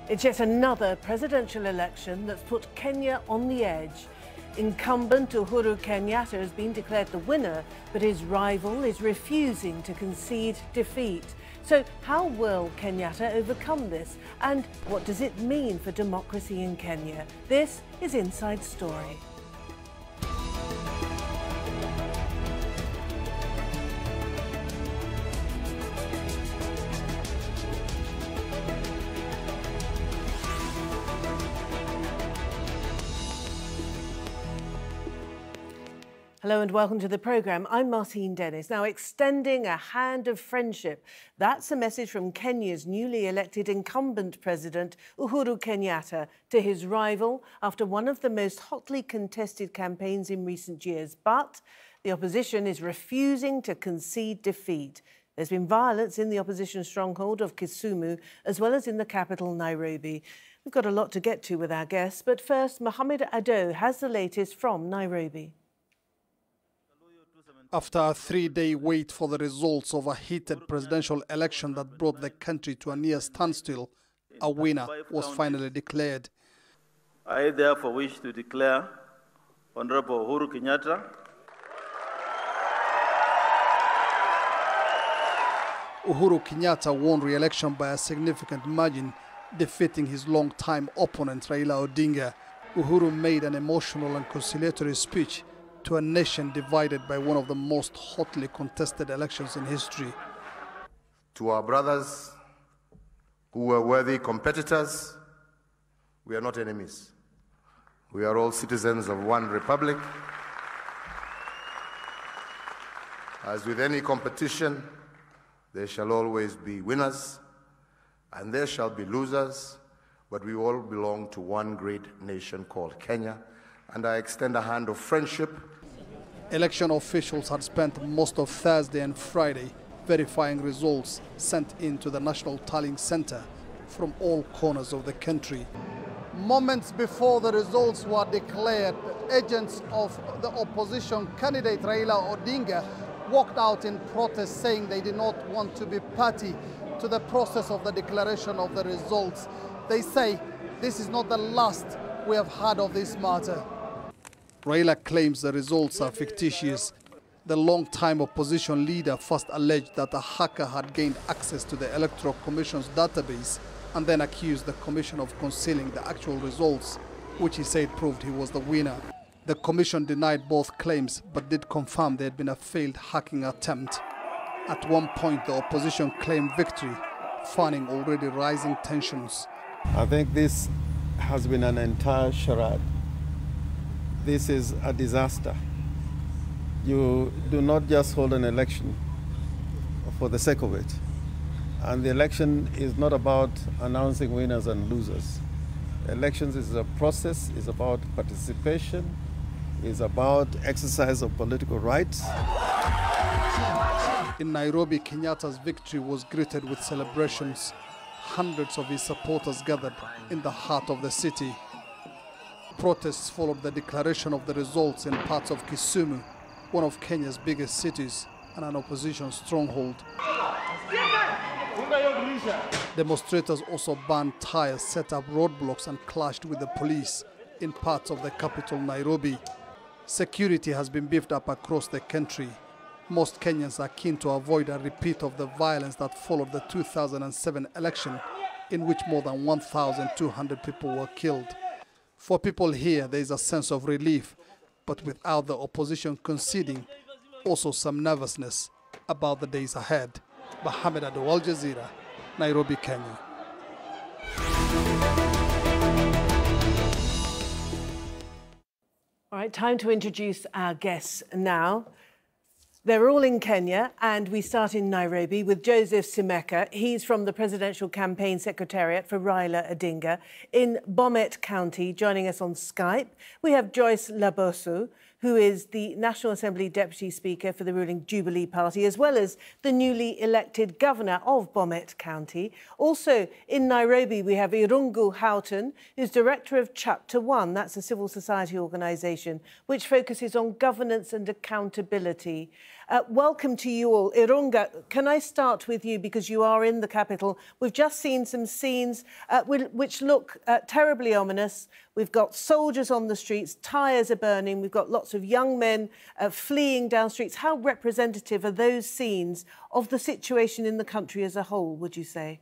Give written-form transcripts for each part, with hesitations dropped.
It's yet another presidential election that's put Kenya on the edge. Incumbent Uhuru Kenyatta has been declared the winner, but his rival is refusing to concede defeat. So how will Kenyatta overcome this? And what does it mean for democracy in Kenya? This is Inside Story. Hello and welcome to the programme. I'm Martine. Now, extending a hand of friendship. That's a message from Kenya's newly elected incumbent president, Uhuru Kenyatta, to his rival after one of the most hotly contested campaigns in recent years. But the opposition is refusing to concede defeat. There's been violence in the opposition stronghold of Kisumu, as well as in the capital, Nairobi. We've got a lot to get to with our guests, but first, Mohamed Ado has the latest from Nairobi. After a three-day wait for the results of a heated presidential election that brought the country to a near standstill, a winner was finally declared. I therefore wish to declare Honorable Uhuru Kenyatta Uhuru Kenyatta won re-election by a significant margin, defeating his long-time opponent Raila Odinga. Uhuru made an emotional and conciliatory speech to a nation divided by one of the most hotly contested elections in history. To our brothers who were worthy competitors, we are not enemies. We are all citizens of one republic. As with any competition, there shall always be winners and there shall be losers, but we all belong to one great nation called Kenya, and I extend a hand of friendship. Election officials had spent most of Thursday and Friday verifying results sent into the National Tallying Center from all corners of the country. Moments before the results were declared, agents of the opposition candidate Raila Odinga walked out in protest, saying they did not want to be party to the process of the declaration of the results. They say this is not the last we have heard of this matter. Raila claims the results are fictitious. The long-time opposition leader first alleged that a hacker had gained access to the Electoral Commission's database and then accused the Commission of concealing the actual results, which he said proved he was the winner. The Commission denied both claims but did confirm there had been a failed hacking attempt. At one point, the opposition claimed victory, fanning already rising tensions. I think this has been an entire charade. This is a disaster. You do not just hold an election for the sake of it. And the election is not about announcing winners and losers. Elections is a process, is about participation, is about exercise of political rights. In Nairobi, Kenyatta's victory was greeted with celebrations. Hundreds of his supporters gathered in the heart of the city. Protests followed the declaration of the results in parts of Kisumu, one of Kenya's biggest cities and an opposition stronghold. Demonstrators also burned tires, set up roadblocks and clashed with the police in parts of the capital, Nairobi. Security has been beefed up across the country. Most Kenyans are keen to avoid a repeat of the violence that followed the 2007 election, in which more than 1,200 people were killed. For people here, there is a sense of relief, but without the opposition conceding, also some nervousness about the days ahead. Mohamed Ado, Al Jazeera, Nairobi, Kenya. All right, time to introduce our guests now. They're all in Kenya, and we start in Nairobi with Joseph Simekha. He's from the Presidential Campaign Secretariat for Raila Odinga in Bomet County. Joining us on Skype, we have Joyce Laboso, who is the National Assembly Deputy Speaker for the ruling Jubilee Party, as well as the newly elected Governor of Bomet County. Also in Nairobi, we have Irungu Houghton, who's Director of Chapter 1. That's a civil society organisation which focuses on governance and accountability. Welcome to you all. Irungu, can I start with you because you are in the capital? We've just seen some scenes which look terribly ominous. We've got soldiers on the streets, tyres are burning, we've got lots of young men fleeing down streets. How representative are those scenes of the situation in the country as a whole, would you say?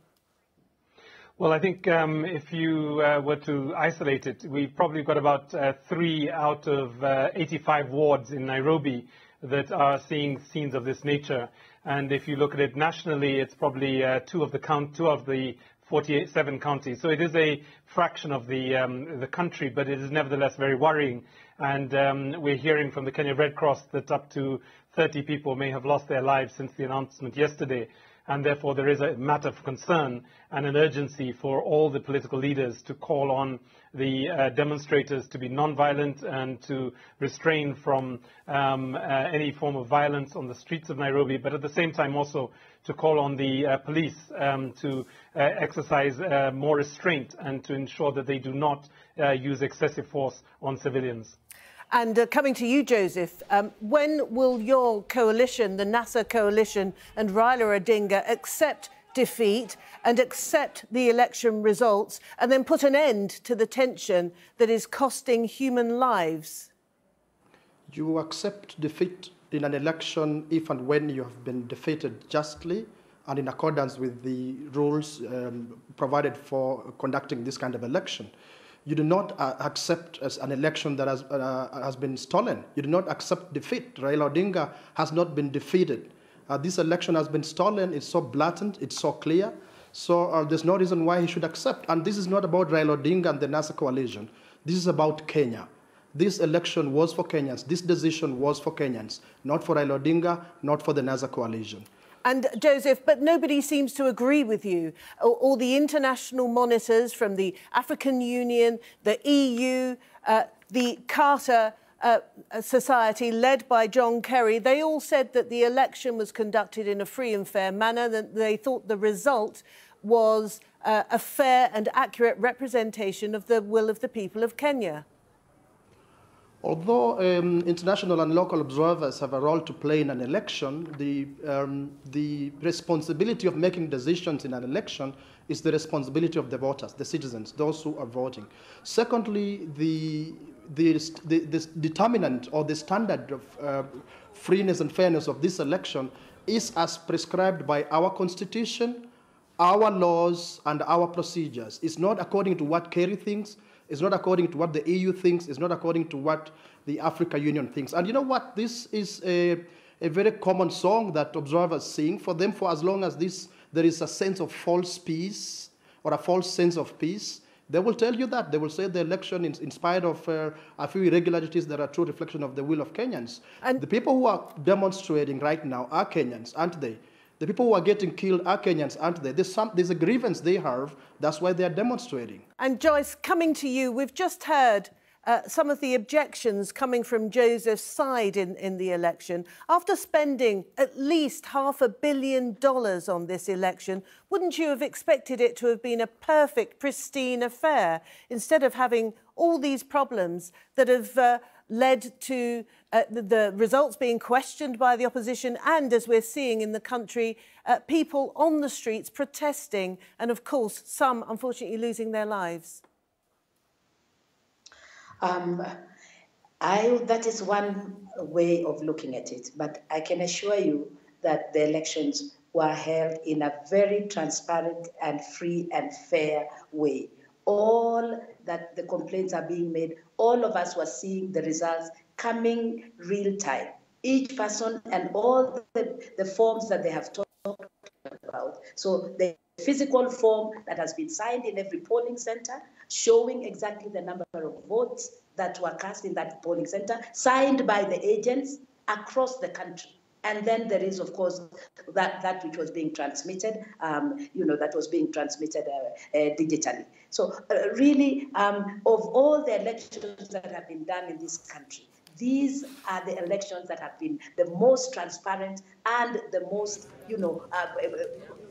Well, I think if you were to isolate it, we've probably got about 3 out of 85 wards in Nairobi that are seeing scenes of this nature. And if you look at it nationally, it's probably 2 of the 47 counties. So it is a fraction of the country, but it is nevertheless very worrying. And we're hearing from the Kenya Red Cross that up to 30 people may have lost their lives since the announcement yesterday. And therefore there is a matter of concern and an urgency for all the political leaders to call on the demonstrators to be non-violent and to restrain from any form of violence on the streets of Nairobi, but at the same time also to call on the police to exercise more restraint and to ensure that they do not use excessive force on civilians. And coming to you, Joseph, when will your coalition, the NASA coalition and Raila Odinga, accept defeat and accept the election results and then put an end to the tension that is costing human lives? You accept defeat in an election if and when you have been defeated justly and in accordance with the rules provided for conducting this kind of election. You do not accept as an election that has been stolen. You do not accept defeat. Raila Odinga has not been defeated. This election has been stolen. It's so blatant. It's so clear. So there's no reason why he should accept. And this is not about Raila Odinga and the NASA coalition. This is about Kenya. This election was for Kenyans. This decision was for Kenyans, not for Raila Odinga, not for the NASA coalition. And, Joseph, but nobody seems to agree with you. All the international monitors from the African Union, the EU, the Carter Society, led by John Kerry, they all said that the election was conducted in a free and fair manner, that they thought the result was a fair and accurate representation of the will of the people of Kenya. Although international and local observers have a role to play in an election, the responsibility of making decisions in an election is the responsibility of the voters, the citizens, those who are voting. Secondly, the determinant or the standard of freeness and fairness of this election is as prescribed by our constitution, our laws, and our procedures. It's not according to what Kerry thinks. It's not according to what the EU thinks. It's not according to what the African Union thinks. And you know what? This is a very common song that observers sing. For them, for as long as there is a sense of false peace or a false sense of peace, they will tell you that. They will say the election, in spite of a few irregularities, that are true reflection of the will of Kenyans. And the people who are demonstrating right now are Kenyans, aren't they? The people who are getting killed are Kenyans, aren't they? There's a grievance they have. That's why they are demonstrating. And Joyce, coming to you, we've just heard some of the objections coming from Joseph's side in the election. After spending at least $500 million on this election, wouldn't you have expected it to have been a perfect, pristine affair instead of having all these problems that have led to the results being questioned by the opposition and, as we're seeing in the country, people on the streets protesting and, of course, some, unfortunately, losing their lives? That is one way of looking at it, but I can assure you that the elections were held in a very transparent and free and fair way. All that the complaints are being made, all of us were seeing the results coming real time. Each person and all the forms that they have talked about. So the physical form that has been signed in every polling center, showing exactly the number of votes that were cast in that polling center, signed by the agents across the country. And then there is, of course, that which was being transmitted, that was being transmitted digitally. So really, of all the elections that have been done in this country, these are the elections that have been the most transparent and the most,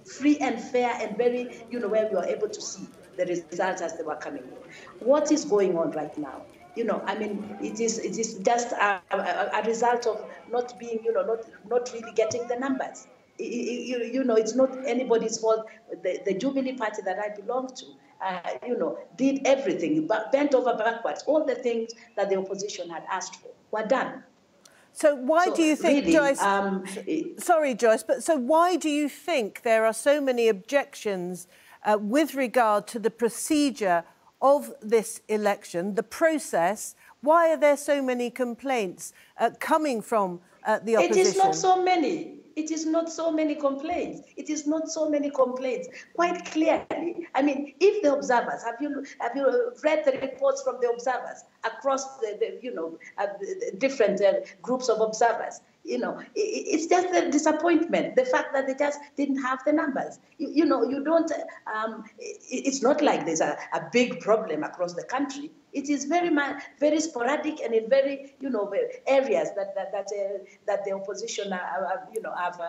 free and fair and very, where we were able to see the results as they were coming in. What is going on right now You know, I mean, it is just a result of not being, you know, not really getting the numbers. You know, it's not anybody's fault. The Jubilee Party that I belong to, you know, did everything, bent over backwards. All the things that the opposition had asked for were done. So why do you think, really, Joyce, sorry, Joyce, but so why do you think there are so many objections with regard to the procedure of this election, the process? Why are there so many complaints coming from the opposition? It is not so many. It is not so many complaints. It is not so many complaints. Quite clearly, I mean, if the observers, have you read the reports from the observers across the you know, different groups of observers? You know, it's just a disappointment. The fact that they just didn't have the numbers. You know, you don't. It's not like there's a big problem across the country. It is very sporadic and in very, you know, areas that the opposition you know, have.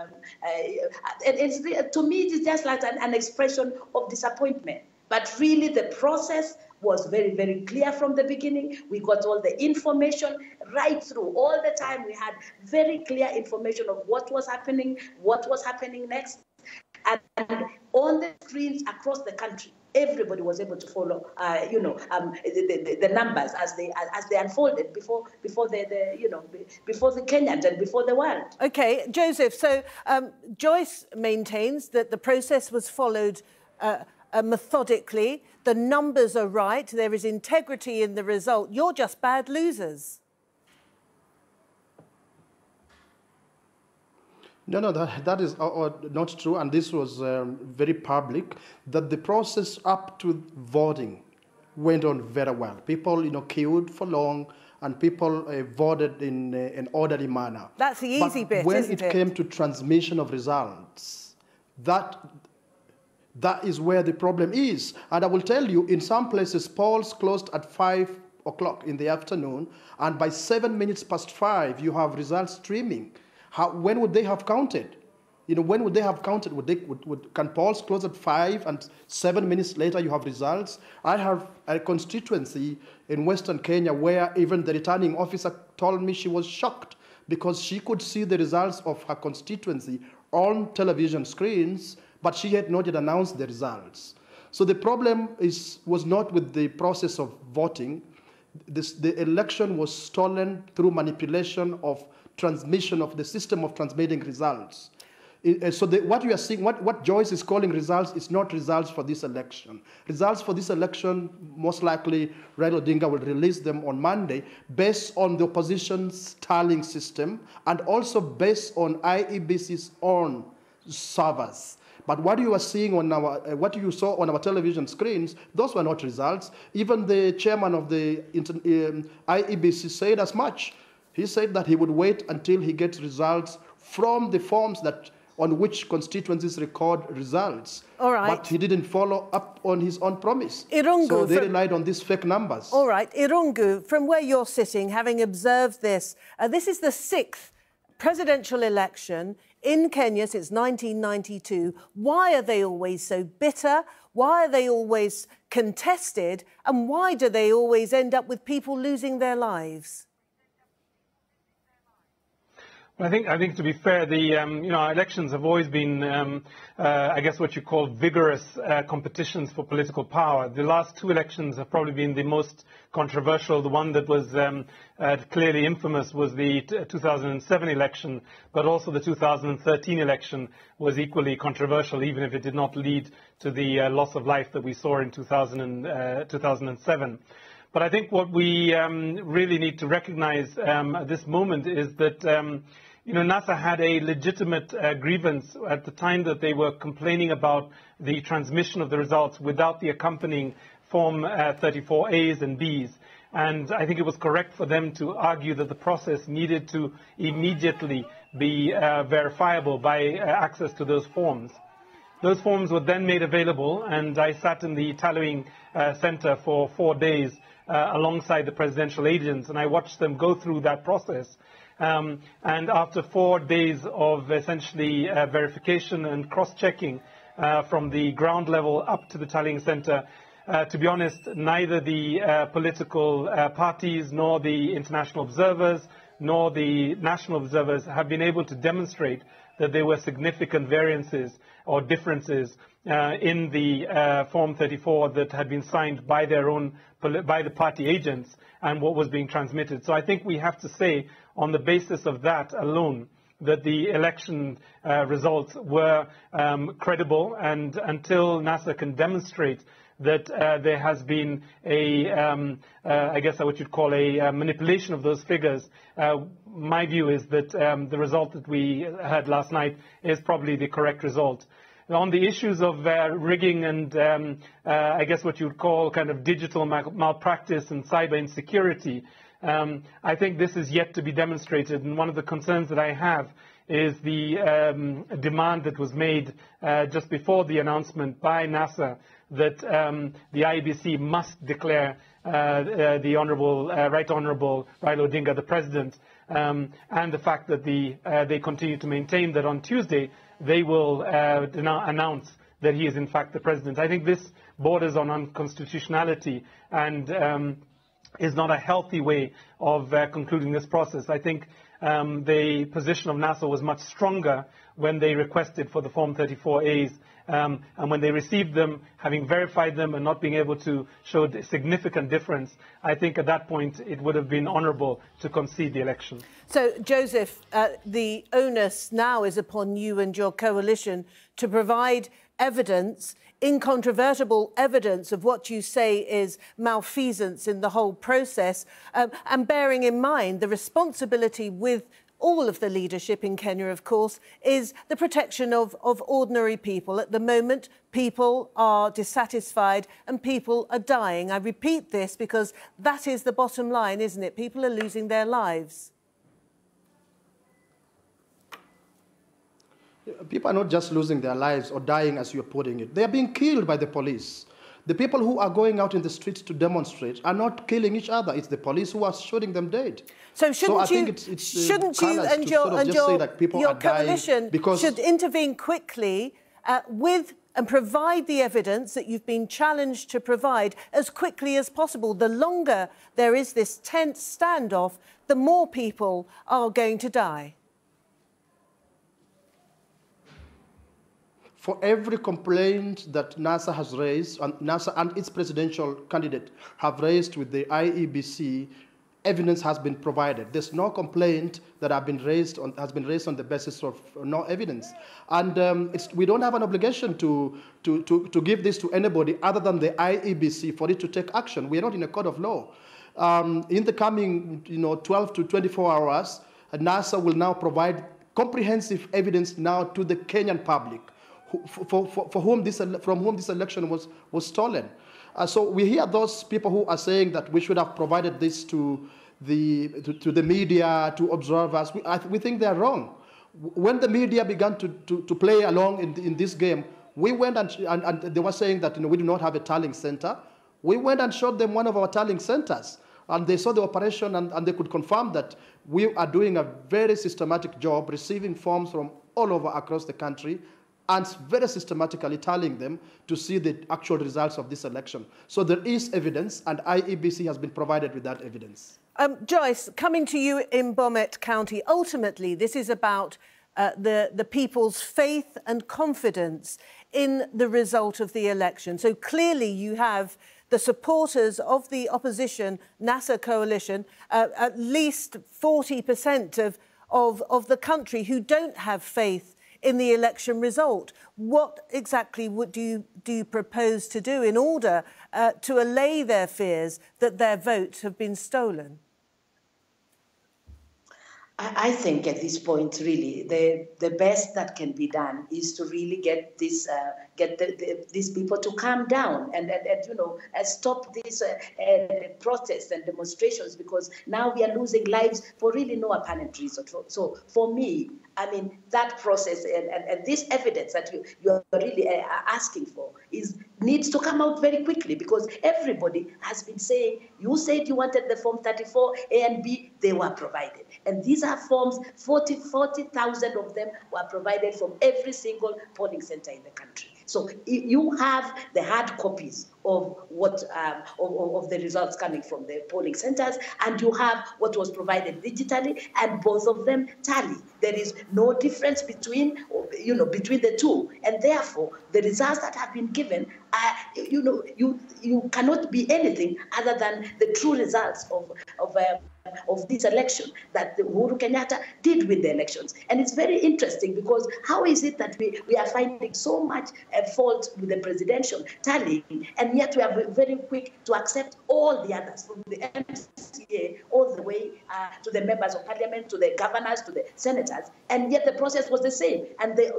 And to me, it is just like an expression of disappointment. But really, the process was very, very clear from the beginning. We got all the information right through. All the time, we had very clear information of what was happening next. And on the screens across the country, everybody was able to follow, you know, the numbers as they unfolded before the you know, before the Kenyans and before the world. Okay, Joseph. So Joyce maintains that the process was followed methodically. The numbers are right. There is integrity in the result. You're just bad losers. No, that is not true, and this was very public, that the process up to voting went on very well. People, you know, queued for long, and people voted in an orderly manner. That's the easy bit, when isn't it? When it came to transmission of results, that is where the problem is. And I will tell you, in some places, polls closed at 5 o'clock in the afternoon, and by 7 minutes past 5, you have results streaming. When would they have counted? You know, when would they have counted? Can polls close at 5 and 7 minutes later you have results? I have a constituency in Western Kenya where even the returning officer told me she was shocked because she could see the results of her constituency on television screens, but she had not yet announced the results. So the problem was not with the process of voting. The election was stolen through manipulation of transmission of the system of transmitting results. So what you are seeing, what Joyce is calling results is not results for this election. Results for this election, most likely Raila Odinga will release them on Monday based on the opposition's tallying system and also based on IEBC's own servers. But what you are seeing on what you saw on our television screens, those were not results. Even the chairman of the IEBC said as much. He said that he would wait until he gets results from the forms on which constituencies record results. All right. But he didn't follow up on his own promise. Irungu, so they relied on these fake numbers. All right. Irungu, from where you're sitting, having observed this, this is the 6th presidential election in Kenya since 1992. Why are they always so bitter? Why are they always contested? And why do they always end up with people losing their lives? I think to be fair, the you know, our elections have always been, I guess, what you call vigorous competitions for political power. The last 2 elections have probably been the most controversial. The one that was clearly infamous was the 2007 election, but also the 2013 election was equally controversial, even if it did not lead to the loss of life that we saw in 2007. But I think what we really need to recognize at this moment is that you know, NASA had a legitimate grievance at the time that they were complaining about the transmission of the results without the accompanying Form 34As and Bs. And I think it was correct for them to argue that the process needed to immediately be verifiable by access to those forms. Those forms were then made available, and I sat in the tallying center for 4 days alongside the presidential agents, and I watched them go through that process. And after 4 days of essentially verification and cross-checking from the ground level up to the tallying center, to be honest, neither the political parties nor the international observers nor the national observers have been able to demonstrate that there were significant variances or differences in the Form 34 that had been signed by the party agents and what was being transmitted. So I think we have to say, on the basis of that alone, that the election results were credible, and until NASA can demonstrate that there has been I guess what you'd call a manipulation of those figures, my view is that the result that we had last night is probably the correct result. On the issues of rigging and I guess what you'd call kind of digital malpractice and cyber insecurity, I think this is yet to be demonstrated, and one of the concerns that I have is the demand that was made just before the announcement by NASA that the IEBC must declare the Right Honourable Raila Odinga the President, and the fact that they continue to maintain that on Tuesday they will announce that he is in fact the President. I think this borders on unconstitutionality and is not a healthy way of concluding this process. I think the position of NASA was much stronger when they requested for the Form 34As, and when they received them, having verified them and not being able to show a significant difference, I think at that point it would have been honourable to concede the election. So, Joseph, the onus now is upon you and your coalition to provide evidence, incontrovertible evidence of what you say is malfeasance in the whole process, and bearing in mind the responsibility with all of the leadership in Kenya, of course, is the protection of ordinary people. At the moment, people are dissatisfied and people are dying. I repeat this because that is the bottom line, isn't it? People are losing their lives. People are not just losing their lives or dying, as you're putting it. They are being killed by the police. The people who are going out in the streets to demonstrate are not killing each other. It's the police who are shooting them dead. So shouldn't you and your coalition should intervene quickly and provide the evidence that you've been challenged to provide as quickly as possible? The longer there is this tense standoff, the more people are going to die. For every complaint that NASA has raised, and NASA and its presidential candidate have raised with the IEBC, evidence has been provided. There's no complaint that has been raised on the basis of no evidence. And we don't have an obligation to give this to anybody other than the IEBC for it to take action. We are not in a court of law. In the coming 12 to 24 hours, NASA will now provide comprehensive evidence now to the Kenyan public, from whom this election was stolen. So we hear those people who are saying that we should have provided this to the media, to observers. We think they are wrong. When the media began to play along in this game, we went and they were saying that we do not have a tallying center. We went and showed them one of our tallying centers, and they saw the operation and they could confirm that we are doing a very systematic job, receiving forms from all over across the country, and very systematically tallying them to see the actual results of this election. So there is evidence, and IEBC has been provided with that evidence. Joyce, coming to you in Bomet County, ultimately this is about the people's faith and confidence in the result of the election. So clearly you have the supporters of the opposition NASA coalition, at least 40% of the country who don't have faith in the election result. What exactly do you propose to do in order to allay their fears that their votes have been stolen? I think at this point, really, the best that can be done is to really get these people to calm down and stop these protests and demonstrations, because now we are losing lives for really no apparent reason. So for me, I mean, that process and this evidence that you are really asking for needs to come out very quickly, because everybody has been saying, you said you wanted the Form 34, A and B, they were provided. And these are forms, 40,000 of them were provided from every single polling center in the country. So you have the hard copies of what of the results coming from the polling centers, and you have what was provided digitally, and both of them tally. There is no difference between the two, and therefore the results that have been given are, you cannot be anything other than the true results of this election, that Uhuru Kenyatta did win the elections. And it's very interesting, because how is it that we are finding so much fault with the presidential tallying, and yet we are very quick to accept all the others, from the MCA all the way to the members of parliament, to the governors, to the senators, and yet the process was the same. And the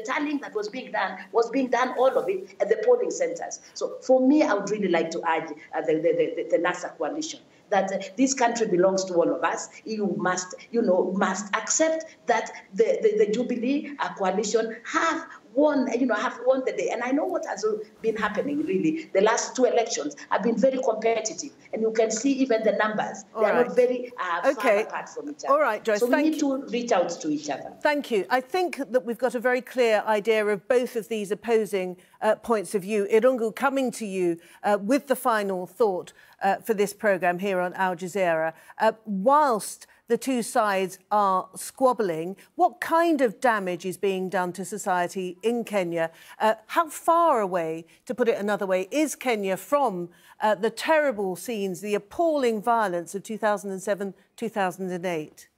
tallying that was being done, all of it, at the polling centers. So for me, I would really like to urge the NASA coalition that this country belongs to all of us. You must accept that the Jubilee coalition have won the day. And I know what has been happening, really. The last two elections have been very competitive. And you can see even the numbers. They are not very far apart from each other. All right, Joyce, so we need to reach out to each other. Thank you. I think that we've got a very clear idea of both of these opposing points of view. Irungu, coming to you with the final thought for this programme here on Al Jazeera. Whilst the two sides are squabbling, what kind of damage is being done to society in Kenya? How far away, to put it another way, is Kenya from the terrible scenes, the appalling violence of 2007, 2008?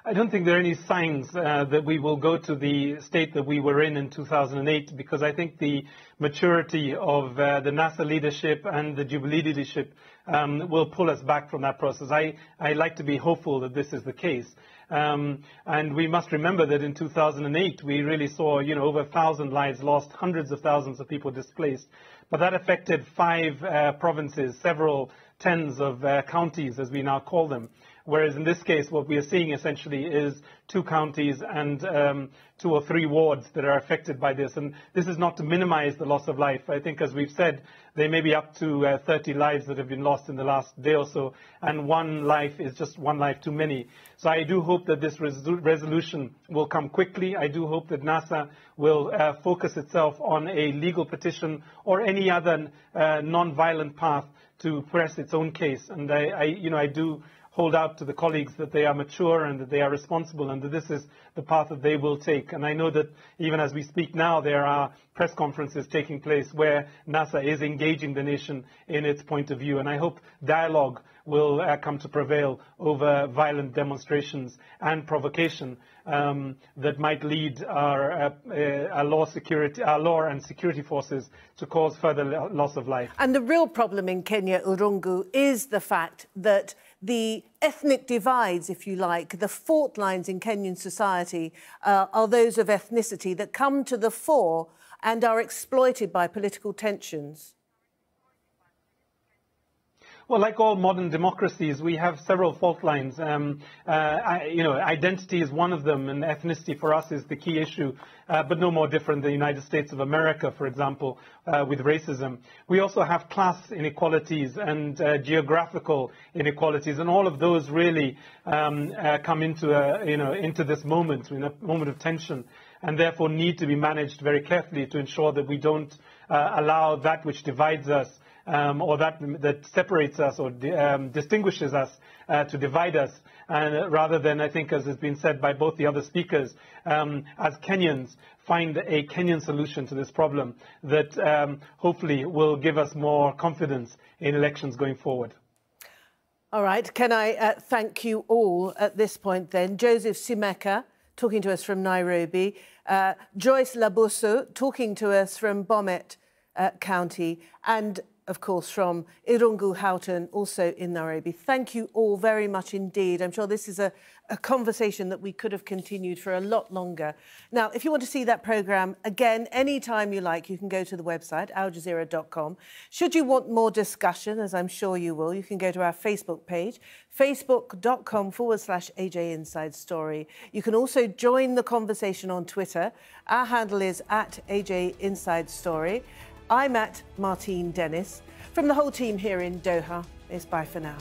I don't think there are any signs that we will go to the state that we were in 2008, because I think the maturity of the NASA leadership and the Jubilee leadership will pull us back from that process. I like to be hopeful that this is the case. And we must remember that in 2008, we really saw, over 1,000 lives lost, hundreds of thousands of people displaced. But that affected 5 provinces, several tens of counties, as we now call them. Whereas in this case, what we are seeing essentially is 2 counties and 2 or 3 wards that are affected by this. And this is not to minimize the loss of life. I think, as we've said, there may be up to 30 lives that have been lost in the last day or so. And 1 life is just 1 life too many. So I do hope that this resolution will come quickly. I do hope that NASA will focus itself on a legal petition or any other non-violent path to press its own case. And I do hold out to the colleagues that they are mature and that they are responsible, and that this is the path that they will take. And I know that even as we speak now, there are press conferences taking place where NASA is engaging the nation in its point of view. And I hope dialogue will come to prevail over violent demonstrations and provocation that might lead our law and security forces to cause further loss of life. And the real problem in Kenya, Irungu, is the fact that the ethnic divides, if you like, the fault lines in Kenyan society are those of ethnicity that come to the fore and are exploited by political tensions. Well, like all modern democracies, we have several fault lines. Identity is one of them, and ethnicity for us is the key issue, but no more different than the United States of America, for example, with racism. We also have class inequalities and geographical inequalities, and all of those really come into this moment, in a moment of tension, and therefore need to be managed very carefully to ensure that we don't allow that which divides us or that separates us or distinguishes us to divide us, and rather than, I think, as has been said by both the other speakers, as Kenyans, find a Kenyan solution to this problem that hopefully will give us more confidence in elections going forward. All right, can I thank you all at this point then? Joseph Simekha, talking to us from Nairobi, Joyce Laboso, talking to us from Bomet County, and of course, from Irungu, Houghton, also in Nairobi. Thank you all very much indeed. I'm sure this is a conversation that we could have continued for a lot longer. Now, if you want to see that programme again, anytime you like, you can go to the website, aljazeera.com. Should you want more discussion, as I'm sure you will, you can go to our Facebook page, facebook.com/AJ Inside Story. You can also join the conversation on Twitter. Our handle is @AJ Inside Story. I'm at Martine Dennis. From the whole team here in Doha, it's bye for now.